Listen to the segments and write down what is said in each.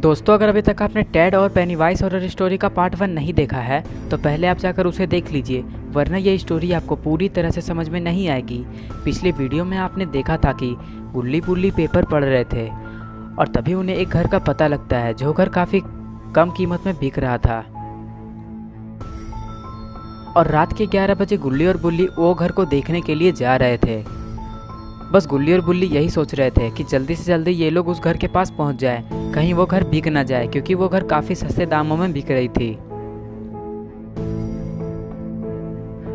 दोस्तों, अगर अभी तक आपने टेड और पेनीवाइज हॉरर स्टोरी का पार्ट 1 नहीं देखा है तो पहले आप जाकर उसे देख लीजिए, वरना ये स्टोरी आपको पूरी तरह से समझ में नहीं आएगी। पिछली वीडियो में आपने देखा था कि गुल्ली बुल्ली पेपर पढ़ रहे थे और तभी उन्हें एक घर का पता लगता है जो घर काफ़ी कम कीमत में बिक रहा था। और रात के 11 बजे गुल्ली और बुल्ली वो घर को देखने के लिए जा रहे थे। बस गुल्ली और बुल्ली यही सोच रहे थे कि जल्दी से जल्दी ये लोग उस घर के पास पहुंच जाए, कहीं वो घर बिक ना जाए, क्योंकि वो घर काफ़ी सस्ते दामों में बिक रही थी।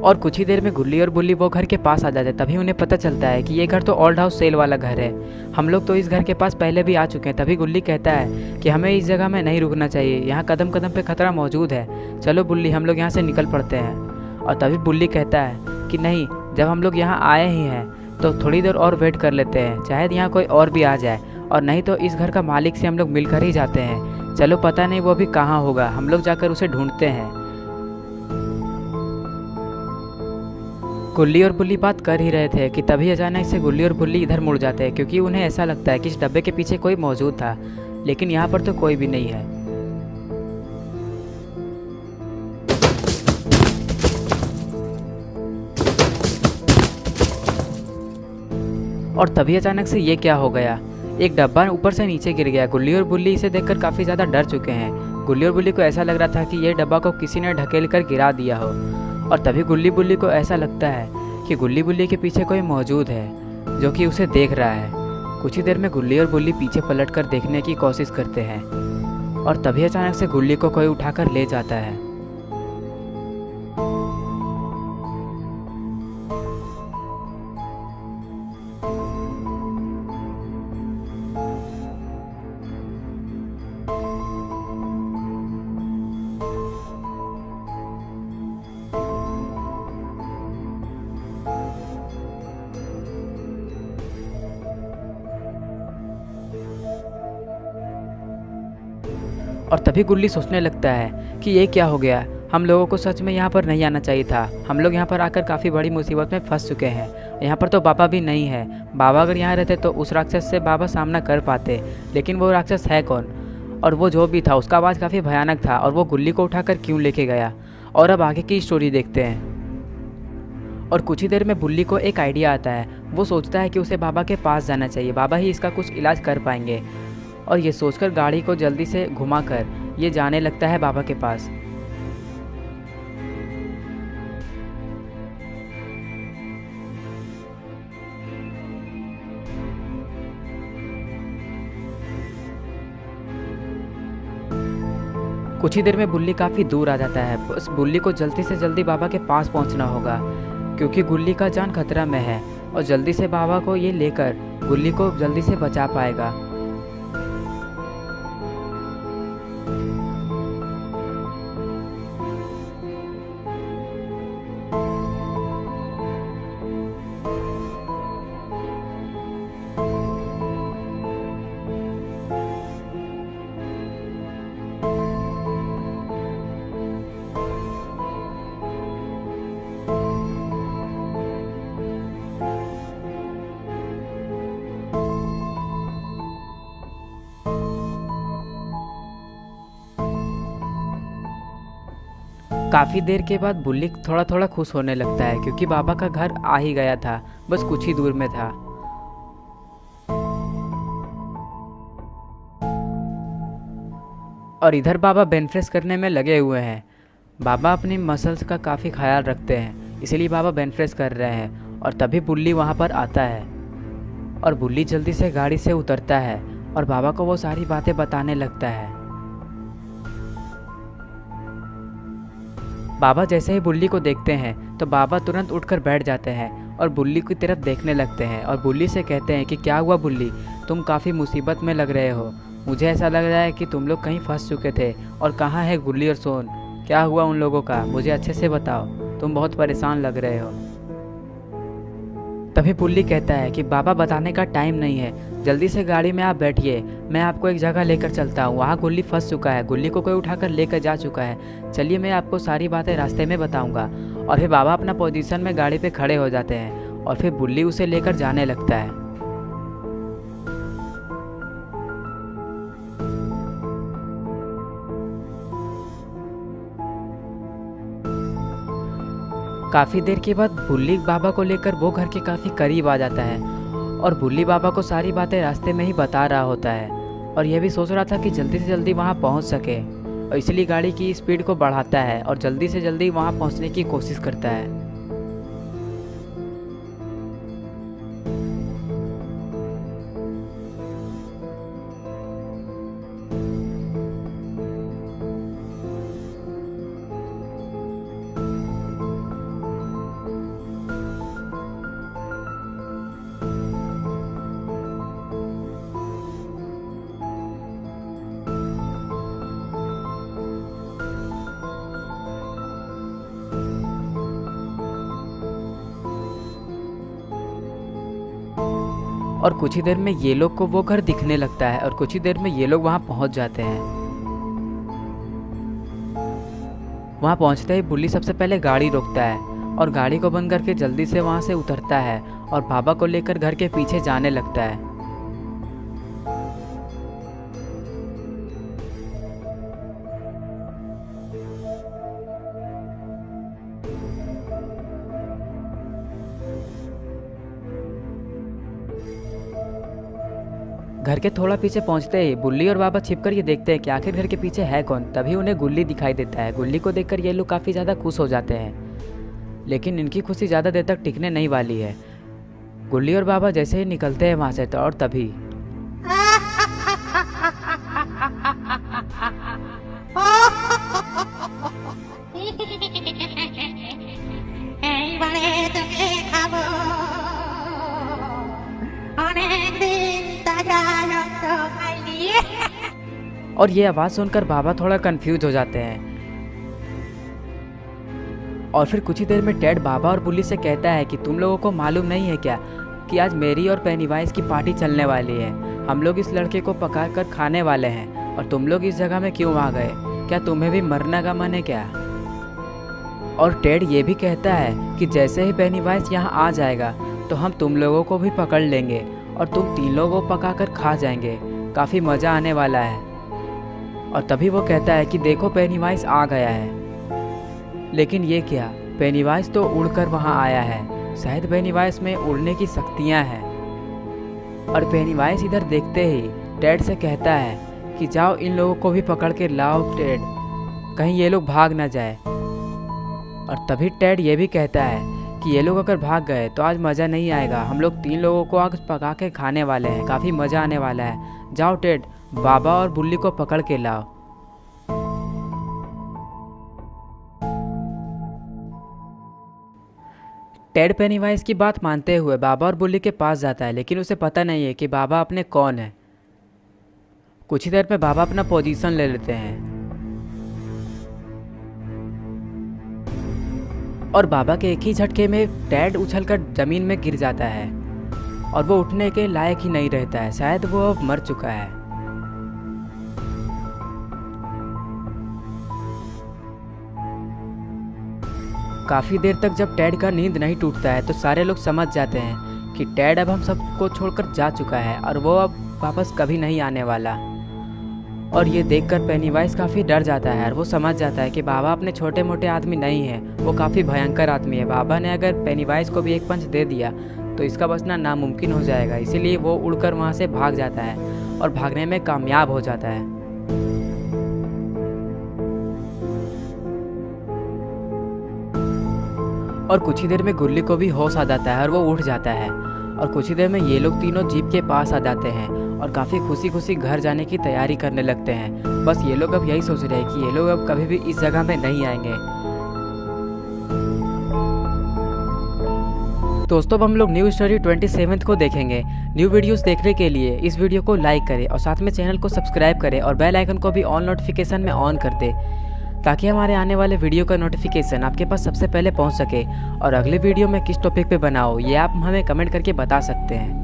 और कुछ ही देर में गुल्ली और बुल्ली वो घर के पास आ जाते, तभी उन्हें पता चलता है कि ये घर तो ओल्ड हाउस सेल वाला घर है। हम लोग तो इस घर के पास पहले भी आ चुके हैं। तभी गुल्ली कहता है कि हमें इस जगह में नहीं रुकना चाहिए, यहाँ कदम कदम पे खतरा मौजूद है। चलो बुल्ली, हम लोग यहाँ से निकल पड़ते हैं। और तभी बुल्ली कहता है कि नहीं, जब हम लोग यहाँ आए ही हैं तो थोड़ी देर और वेट कर लेते हैं, शायद यहाँ कोई और भी आ जाए, और नहीं तो इस घर का मालिक से हम लोग मिलकर ही जाते हैं। चलो, पता नहीं वो भी कहाँ होगा, हम लोग जाकर उसे ढूंढते हैं। गुल्ली और बुल्ली बात कर ही रहे थे कि तभी अचानक से गुल्ली और बुल्ली इधर मुड़ जाते हैं, क्योंकि उन्हें ऐसा लगता है कि इस डब्बे के पीछे कोई मौजूद था, लेकिन यहाँ पर तो कोई भी नहीं है। और तभी अचानक से ये क्या हो गया, एक डब्बा ऊपर से नीचे गिर गया। गुल्ली और बुल्ली इसे देखकर काफ़ी ज़्यादा डर चुके हैं। गुल्ली और बुल्ली को ऐसा लग रहा था कि ये डब्बा को किसी ने ढकेल कर गिरा दिया हो। और तभी गुल्ली बुल्ली को ऐसा लगता है कि गुल्ली बुल्ली के पीछे कोई मौजूद है जो कि उसे देख रहा है। कुछ ही देर में गुल्ली और बुल्ली पीछे पलट कर देखने की कोशिश करते हैं और तभी अचानक से गुल्ली को कोई उठाकर ले जाता है। और तभी गुल्ली सोचने लगता है कि ये क्या हो गया, हम लोगों को सच में यहाँ पर नहीं आना चाहिए था। हम लोग यहाँ पर आकर काफ़ी बड़ी मुसीबत में फंस चुके हैं। यहाँ पर तो बाबा भी नहीं है। बाबा अगर यहाँ रहते तो उस राक्षस से बाबा सामना कर पाते, लेकिन वो राक्षस है कौन, और वो जो भी था उसका आवाज़ काफ़ी भयानक था, और वो गुल्ली को उठाकर क्यों लेके गया। और अब आगे की स्टोरी देखते हैं। और कुछ ही देर में बुल्ली को एक आइडिया आता है। वो सोचता है कि उसे बाबा के पास जाना चाहिए, बाबा ही इसका कुछ इलाज कर पाएंगे। और ये सोचकर गाड़ी को जल्दी से घुमाकर ये जाने लगता है बाबा के पास। कुछ ही देर में बुल्ली काफ़ी दूर आ जाता है। उस बुल्ली को जल्दी से जल्दी बाबा के पास पहुंचना होगा, क्योंकि गुल्ली का जान खतरा में है, और जल्दी से बाबा को ये लेकर गुल्ली को जल्दी से बचा पाएगा। काफ़ी देर के बाद बुल्ली थोड़ा थोड़ा खुश होने लगता है, क्योंकि बाबा का घर आ ही गया था, बस कुछ ही दूर में था। और इधर बाबा बेनफ्रेश करने में लगे हुए हैं। बाबा अपनी मसल्स का काफ़ी ख्याल रखते हैं, इसीलिए बाबा बेनफ्रेश कर रहे हैं। और तभी बुल्ली वहाँ पर आता है और बुल्ली जल्दी से गाड़ी से उतरता है और बाबा को वो सारी बातें बताने लगता है। बाबा जैसे ही बुल्ली को देखते हैं तो बाबा तुरंत उठकर बैठ जाते हैं और बुल्ली की तरफ देखने लगते हैं और बुल्ली से कहते हैं कि क्या हुआ बुल्ली, तुम काफ़ी मुसीबत में लग रहे हो। मुझे ऐसा लग रहा है कि तुम लोग कहीं फंस चुके थे। और कहाँ है गुल्ली और सोन, क्या हुआ उन लोगों का, मुझे अच्छे से बताओ, तुम बहुत परेशान लग रहे हो। तभी बुल्ली कहता है कि बाबा बताने का टाइम नहीं है, जल्दी से गाड़ी में आप बैठिए, मैं आपको एक जगह लेकर चलता हूँ। वहाँ गुल्ली फंस चुका है, गुल्ली को कोई उठाकर लेकर जा चुका है। चलिए, मैं आपको सारी बातें रास्ते में बताऊँगा। और फिर बाबा अपना पोजीशन में गाड़ी पे खड़े हो जाते हैं और फिर बुल्ली उसे लेकर जाने लगता है। काफ़ी देर के बाद बुल्ली बाबा को लेकर वो घर के काफ़ी करीब आ जाता है और बुल्ली बाबा को सारी बातें रास्ते में ही बता रहा होता है और यह भी सोच रहा था कि जल्दी से जल्दी वहाँ पहुँच सके और इसलिए गाड़ी की स्पीड को बढ़ाता है और जल्दी से जल्दी वहाँ पहुँचने की कोशिश करता है। और कुछ ही देर में ये लोग को वो घर दिखने लगता है और कुछ ही देर में ये लोग वहाँ पहुँच जाते हैं। वहाँ पहुँचते ही बुल्ली सबसे पहले गाड़ी रोकता है और गाड़ी को बंद करके जल्दी से वहाँ से उतरता है और बाबा को लेकर घर के पीछे जाने लगता है। घर के थोड़ा पीछे पहुंचते ही बुल्ली और बाबा छिपकर ये देखते हैं कि आखिर घर के पीछे है कौन। तभी उन्हें गुल्ली दिखाई देता है। गुल्ली को देखकर ये लोग काफ़ी ज़्यादा खुश हो जाते हैं, लेकिन इनकी खुशी ज़्यादा देर तक टिकने नहीं वाली है। गुल्ली और बाबा जैसे ही निकलते हैं वहाँ से तो और तभी और ये आवाज़ सुनकर बाबा थोड़ा कंफ्यूज हो जाते हैं। और फिर कुछ ही देर में टेड बाबा और बुल्ली से कहता है कि तुम लोगों को मालूम नहीं है क्या कि आज मेरी और पेनीवाइज की पार्टी चलने वाली है। हम लोग इस लड़के को पका कर खाने वाले हैं और तुम लोग इस जगह में क्यों आ गए? क्या तुम्हें भी मरने का मन है क्या? और टेड ये भी कहता है कि जैसे ही पेनीवाइज यहाँ आ जाएगा तो हम तुम लोगों को भी पकड़ लेंगे और तुम 3 लोगों को पका कर खा जाएंगे। काफ़ी मज़ा आने वाला है। और तभी वो कहता है कि देखो पेनीवाइज आ गया है। लेकिन ये क्या, पेनीवाइज तो उड़कर वहाँ आया है। शायद पेनीवाइज में उड़ने की शक्तियाँ हैं। और पेनीवाइज इधर देखते ही टेड से कहता है कि जाओ इन लोगों को भी पकड़ के लाओ टेड, कहीं ये लोग भाग ना जाए। और तभी टेड ये भी कहता है कि ये लोग अगर भाग गए तो आज मज़ा नहीं आएगा। हम लोग 3 लोगों को आज पका के खाने वाले हैं, काफ़ी मज़ा आने वाला है। जाओ टेड, बाबा और बुल्ली को पकड़ के लाओ। टेड पेनीवाइज की बात मानते हुए बाबा और बुल्ली के पास जाता है, लेकिन उसे पता नहीं है कि बाबा अपने कौन है। कुछ ही देर में बाबा अपना पोजीशन ले लेते हैं और बाबा के एक ही झटके में टेड उछलकर जमीन में गिर जाता है और वो उठने के लायक ही नहीं रहता है। शायद वो अब मर चुका है। काफ़ी देर तक जब टेड का नींद नहीं टूटता है तो सारे लोग समझ जाते हैं कि टेड अब हम सबको छोड़कर जा चुका है और वो अब वापस कभी नहीं आने वाला। और ये देखकर पेनीवाइज काफ़ी डर जाता है और वो समझ जाता है कि बाबा अपने छोटे मोटे आदमी नहीं है, वो काफ़ी भयंकर आदमी है। बाबा ने अगर पेनीवाइज को भी एक पंच दे दिया तो इसका बचना नामुमकिन हो जाएगा। इसीलिए वो उड़कर वहाँ से भाग जाता है और भागने में कामयाब हो जाता है। और कुछ ही देर में गुल्ली को भी होश आ जाता है और वो उठ जाता है। और कुछ ही देर में ये लोग तीनों जीप के पास आ जाते हैं और काफ़ी खुशी खुशी घर जाने की तैयारी करने लगते हैं। बस ये लोग अब यही सोच रहे हैं कि ये लोग अब कभी भी इस जगह में नहीं आएंगे। दोस्तों अब हम लोग न्यू स्टोरी 27 को देखेंगे। न्यू वीडियोस देखने के लिए इस वीडियो को लाइक करें और साथ में चैनल को सब्सक्राइब करें और बेल आइकन को भी ऑल नोटिफिकेशन में ऑन कर दें, ताकि हमारे आने वाले वीडियो का नोटिफिकेशन आपके पास सबसे पहले पहुंच सके। और अगले वीडियो में किस टॉपिक पे बनाओ ये आप हमें कमेंट करके बता सकते हैं।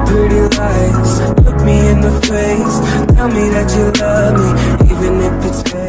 pretty lies. Look me in the face, tell me that you love me, even if it's fake.